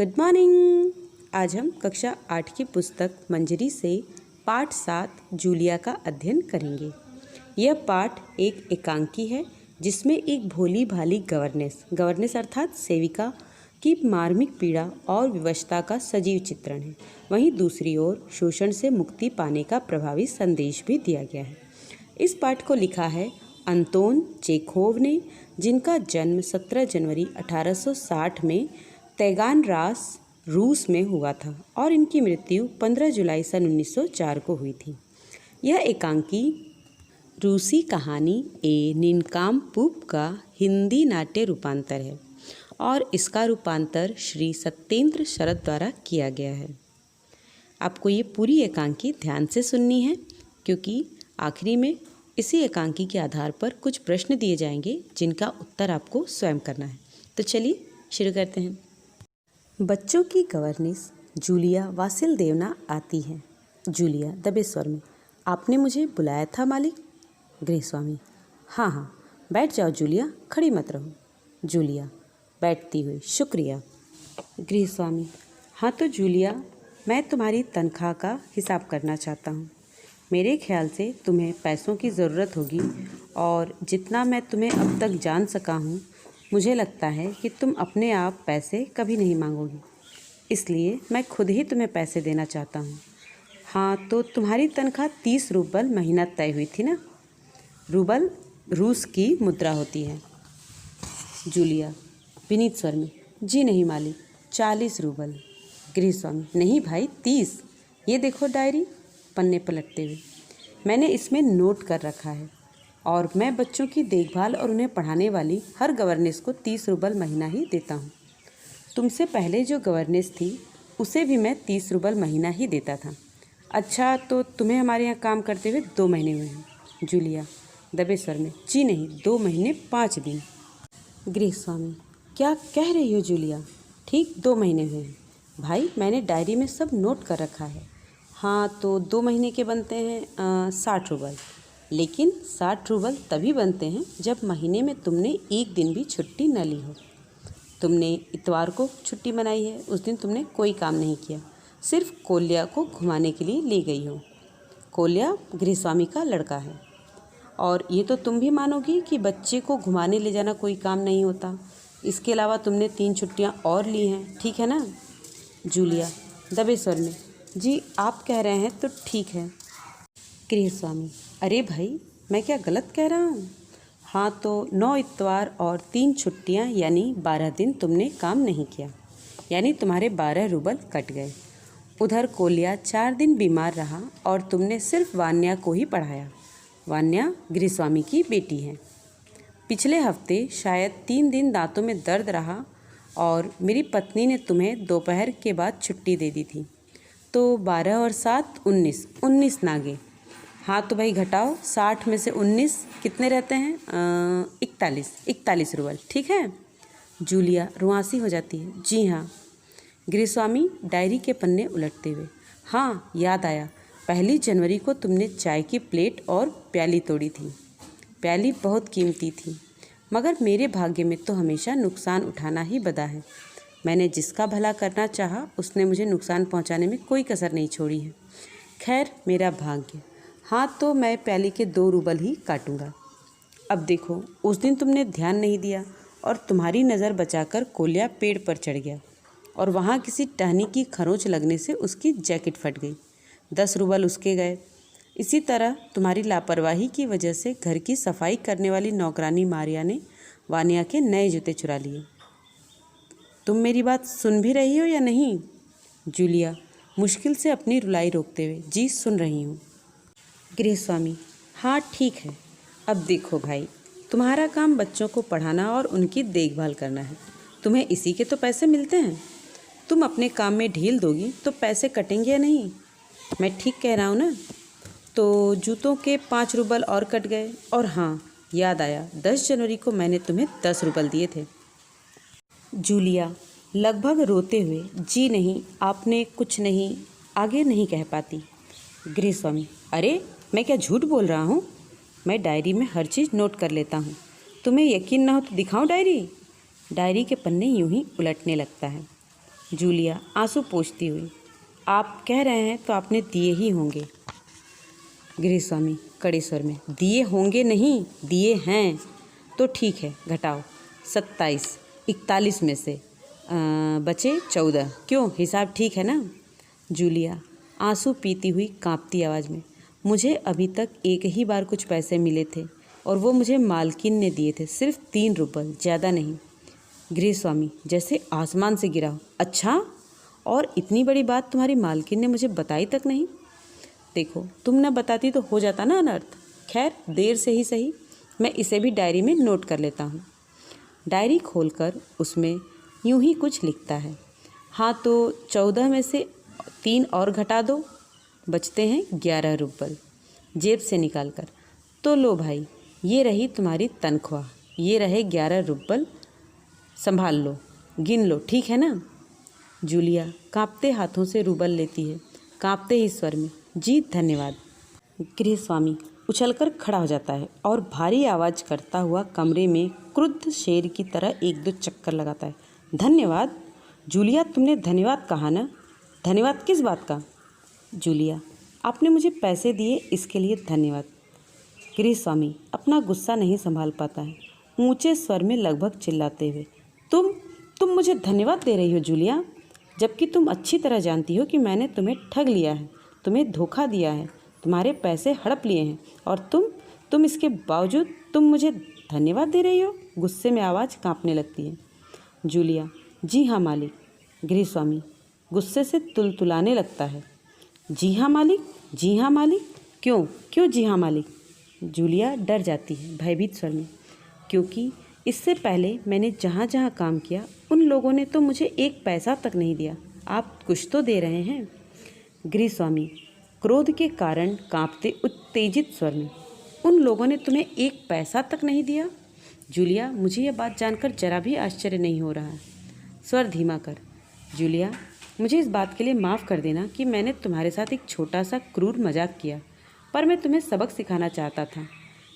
Good morning. आज हम कक्षा 8 की पुस्तक मंजरी से पाठ 7 जूलिया का अध्ययन करेंगे। यह पाठ एक एकांकी है जिसमें एक भोली भाली गवर्नेस अर्थात सेविका की मार्मिक पीड़ा और विवशता का सजीव चित्रण है। वहीं दूसरी ओर शोषण से मुक्ति पाने का प्रभावी संदेश भी दिया गया है। इस पाठ को लिखा है अंतोन चेखोव ने, जिनका जन्म 17 जनवरी 1860 में तैगानरास रूस में हुआ था और इनकी मृत्यु 15 जुलाई सन 1904 को हुई थी। यह एकांकी रूसी कहानी ए निनकाम्पूप का हिंदी नाट्य रूपांतर है और इसका रूपांतर श्री सत्येंद्र शरद द्वारा किया गया है। आपको ये पूरी एकांकी ध्यान से सुननी है क्योंकि आखिरी में इसी एकांकी के आधार पर कुछ प्रश्न दिए जाएंगे जिनका उत्तर आपको स्वयं करना है। तो चलिए शुरू करते हैं। बच्चों की गवर्नेस जूलिया वासिलदेवना आती है। जूलिया दबे स्वर में, आपने मुझे बुलाया था मालिक? गृहस्वामी, हाँ, बैठ जाओ जूलिया, खड़ी मत रहो। जूलिया बैठती हुई, शुक्रिया। गृहस्वामी, हाँ तो जूलिया, मैं तुम्हारी तनख्वाह का हिसाब करना चाहता हूँ। मेरे ख्याल से तुम्हें पैसों की ज़रूरत होगी और जितना मैं तुम्हें अब तक जान सका हूँ, मुझे लगता है कि तुम अपने आप पैसे कभी नहीं मांगोगी, इसलिए मैं खुद ही तुम्हें पैसे देना चाहता हूँ। हाँ तो तुम्हारी तनख्वाह 30 रूबल महीना तय हुई थी ना? रूबल रूस की मुद्रा होती है। जूलिया विनीत स्वर में, जी नहीं मालिक, 40 रूबल। गृहस्वामी, नहीं भाई, 30। ये देखो डायरी, पन्ने पलटते हुए, मैंने इसमें नोट कर रखा है और मैं बच्चों की देखभाल और उन्हें पढ़ाने वाली हर गवर्नेस को 30 रूबल महीना ही देता हूँ। तुमसे पहले जो गवर्नेस थी उसे भी मैं 30 रूबल महीना ही देता था। अच्छा, तो तुम्हें हमारे यहाँ काम करते हुए 2 महीने हुए हैं। जूलिया दबे स्वर में, जी नहीं, 2 महीने 5 दिन। गृहस्वामी, क्या कह रही हो जूलिया? ठीक 2 महीने हुए हैं भाई, मैंने डायरी में सब नोट कर रखा है। हाँ तो 2 महीने के बनते हैं 60 रूबल, लेकिन 60 रूबल तभी बनते हैं जब महीने में तुमने एक दिन भी छुट्टी न ली हो। तुमने इतवार को छुट्टी मनाई है, उस दिन तुमने कोई काम नहीं किया, सिर्फ कोल्या को घुमाने के लिए ले गई हो। कोल्या गृहस्वामी का लड़का है और ये तो तुम भी मानोगी कि बच्चे को घुमाने ले जाना कोई काम नहीं होता। इसके अलावा तुमने 3 छुट्टियाँ और ली हैं, ठीक है ना? जूलिया दबे स्वर में, जी आप कह रहे हैं तो ठीक है। गृहस्वामी, अरे भाई, मैं क्या गलत कह रहा हूँ? हाँ तो 9 इतवार और 3 छुट्टियाँ यानी 12 दिन तुमने काम नहीं किया, यानी तुम्हारे 12 रूबल कट गए। उधर कोल्या 4 दिन बीमार रहा और तुमने सिर्फ वान्या को ही पढ़ाया। वान्या गृहस्वामी की बेटी है। पिछले हफ्ते शायद 3 दिन दांतों में दर्द रहा और मेरी पत्नी ने तुम्हें दोपहर के बाद छुट्टी दे दी थी, तो 12 और 7 19 नागे। हाँ तो भाई घटाओ, 60 में से 19 कितने रहते हैं? 41 रूबल, ठीक है? जूलिया रुआंसी हो जाती है, जी हाँ। गृहस्वामी डायरी के पन्ने उलटते हुए, हाँ याद आया, 1 जनवरी को तुमने चाय की प्लेट और प्याली तोड़ी थी। प्याली बहुत कीमती थी, मगर मेरे भाग्य में तो हमेशा नुकसान उठाना ही बदा है। मैंने जिसका भला करना चाहा उसने मुझे नुकसान पहुंचाने में कोई कसर नहीं छोड़ी है। खैर, मेरा भाग्य। हाँ तो मैं प्याली के 2 रूबल ही काटूंगा। अब देखो, उस दिन तुमने ध्यान नहीं दिया और तुम्हारी नज़र बचाकर कोल्या पेड़ पर चढ़ गया और वहाँ किसी टहनी की खरोंच लगने से उसकी जैकेट फट गई, 10 रूबल उसके गए। इसी तरह तुम्हारी लापरवाही की वजह से घर की सफाई करने वाली नौकरानी मारिया ने वानिया के नए जूते चुरा लिए। तुम मेरी बात सुन भी रही हो या नहीं? जूलिया मुश्किल से अपनी रुलाई रोकते हुए, जी सुन रही हूँ। गृहस्वामी, हाँ ठीक है। अब देखो भाई, तुम्हारा काम बच्चों को पढ़ाना और उनकी देखभाल करना है, तुम्हें इसी के तो पैसे मिलते हैं। तुम अपने काम में ढील दोगी तो पैसे कटेंगे या नहीं? मैं ठीक कह रहा हूँ ना? तो जूतों के 5 रूबल और कट गए। और हाँ, याद आया, 10 जनवरी को मैंने तुम्हें 10 रूबल दिए थे। जूलिया लगभग रोते हुए, जी नहीं, आपने कुछ नहीं, आगे नहीं कह पाती। गृहस्वामी, अरे मैं क्या झूठ बोल रहा हूँ? मैं डायरी में हर चीज़ नोट कर लेता हूँ। तुम्हें यकीन ना हो तो दिखाऊं डायरी? डायरी के पन्ने यूं ही उलटने लगता है। जूलिया आंसू पोंछती हुई, आप कह रहे हैं तो आपने दिए ही होंगे। गृहस्वामी कड़े स्वर में, दिए होंगे नहीं, दिए हैं। तो ठीक है, घटाओ 27, 41 में से बचे 14। क्यों, हिसाब ठीक है ना? जूलिया आंसू पीती हुई कांपती आवाज़ में, मुझे अभी तक एक ही बार कुछ पैसे मिले थे और वो मुझे मालकिन ने दिए थे, सिर्फ 3 रुपये, ज़्यादा नहीं। गृहस्वामी जैसे आसमान से गिरा हो, अच्छा, और इतनी बड़ी बात तुम्हारी मालकिन ने मुझे बताई तक नहीं? देखो, तुम न बताती तो हो जाता ना अनर्थ। खैर, देर से ही सही, मैं इसे भी डायरी में नोट कर लेता हूँ। डायरी खोलकर उसमें यूं ही कुछ लिखता है, हाँ तो 14 में से 3 और घटा दो, बचते हैं 11 रुपये। जेब से निकाल कर, तो लो भाई, ये रही तुम्हारी तनख्वाह, ये रहे 11 रुपये, संभाल लो, गिन लो, ठीक है ना? जूलिया कांपते हाथों से रूबल लेती है, कांपते ही स्वर में, जी धन्यवाद। गृहस्वामी उछलकर खड़ा हो जाता है और भारी आवाज़ करता हुआ कमरे में क्रुद्ध शेर की तरह 1-2 चक्कर लगाता है। धन्यवाद? जूलिया, तुमने धन्यवाद कहा ना? धन्यवाद किस बात का? जूलिया, आपने मुझे पैसे दिए, इसके लिए धन्यवाद। गृहस्वामी अपना गुस्सा नहीं संभाल पाता है, ऊंचे स्वर में लगभग चिल्लाते हुए, तुम मुझे धन्यवाद दे रही हो जूलिया, जबकि तुम अच्छी तरह जानती हो कि मैंने तुम्हें ठग लिया है, तुम्हें धोखा दिया है, तुम्हारे पैसे हड़प लिए हैं, और तुम इसके बावजूद तुम मुझे धन्यवाद दे रही हो? गुस्से में आवाज़ कांपने लगती है। जूलिया, जी हाँ मालिक। गृहस्वामी गुस्से से तुलतुलाने लगता है, जी हाँ मालिक, जी हाँ मालिक, क्यों जी हाँ मालिक? जूलिया डर जाती है भयभीत स्वर में, क्योंकि इससे पहले मैंने जहाँ जहाँ काम किया उन लोगों ने तो मुझे 1 पैसा तक नहीं दिया, आप कुछ तो दे रहे हैं। गृहस्वामी क्रोध के कारण कांपते उत्तेजित स्वर में, उन लोगों ने तुम्हें 1 पैसा तक नहीं दिया? जूलिया, मुझे यह बात जानकर जरा भी आश्चर्य नहीं हो रहा। स्वर धीमा कर, जूलिया, मुझे इस बात के लिए माफ़ कर देना कि मैंने तुम्हारे साथ एक छोटा सा क्रूर मजाक किया, पर मैं तुम्हें सबक सिखाना चाहता था।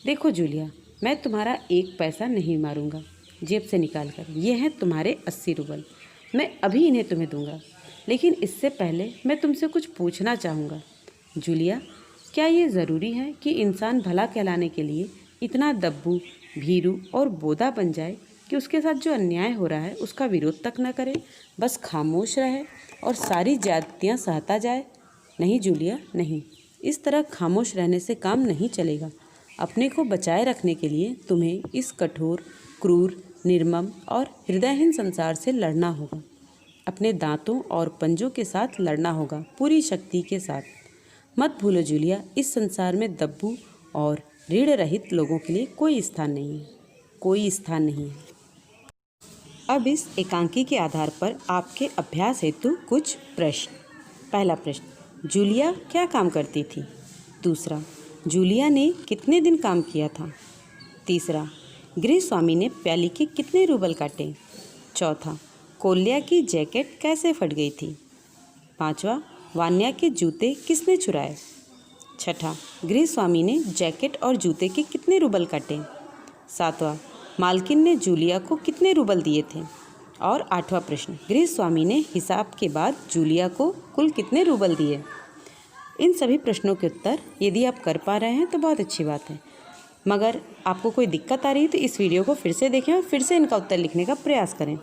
देखो जूलिया, मैं तुम्हारा 1 पैसा नहीं मारूंगा। जेब से निकाल कर, ये हैं तुम्हारे 80 रुपये, मैं अभी इन्हें तुम्हें दूंगा, लेकिन इससे पहले मैं तुमसे कुछ पूछना चाहूँगा। जूलिया, क्या ये ज़रूरी है कि इंसान भला कहलाने के लिए इतना दब्बू, भीरू और बोधा बन जाए कि उसके साथ जो अन्याय हो रहा है उसका विरोध तक न करे, बस खामोश रहे और सारी ज्यादतियाँ सहता जाए? नहीं जूलिया, नहीं, इस तरह खामोश रहने से काम नहीं चलेगा। अपने को बचाए रखने के लिए तुम्हें इस कठोर, क्रूर, निर्मम और हृदयहीन संसार से लड़ना होगा। अपने दांतों और पंजों के साथ लड़ना होगा, पूरी शक्ति के साथ। मत भूलो जूलिया, इस संसार में दब्बू और ऋण रहित लोगों के लिए कोई स्थान नहीं है, कोई स्थान नहीं है। अब इस एकांकी के आधार पर आपके अभ्यास हेतु कुछ प्रश्न। पहला प्रश्न, जूलिया क्या काम करती थी? दूसरा, जूलिया ने कितने दिन काम किया था? तीसरा, गृहस्वामी ने प्याली के कितने रूबल काटे? चौथा, कोल्या की जैकेट कैसे फट गई थी? पांचवा, वान्या के जूते किसने चुराए? छठा, गृहस्वामी ने जैकेट और जूते के कितने रूबल काटे? सातवां, मालकिन ने जूलिया को कितने रूबल दिए थे? और आठवां प्रश्न, गृहस्वामी ने हिसाब के बाद जूलिया को कुल कितने रूबल दिए? इन सभी प्रश्नों के उत्तर यदि आप कर पा रहे हैं तो बहुत अच्छी बात है, मगर आपको कोई दिक्कत आ रही है तो इस वीडियो को फिर से देखें और फिर से इनका उत्तर लिखने का प्रयास करें।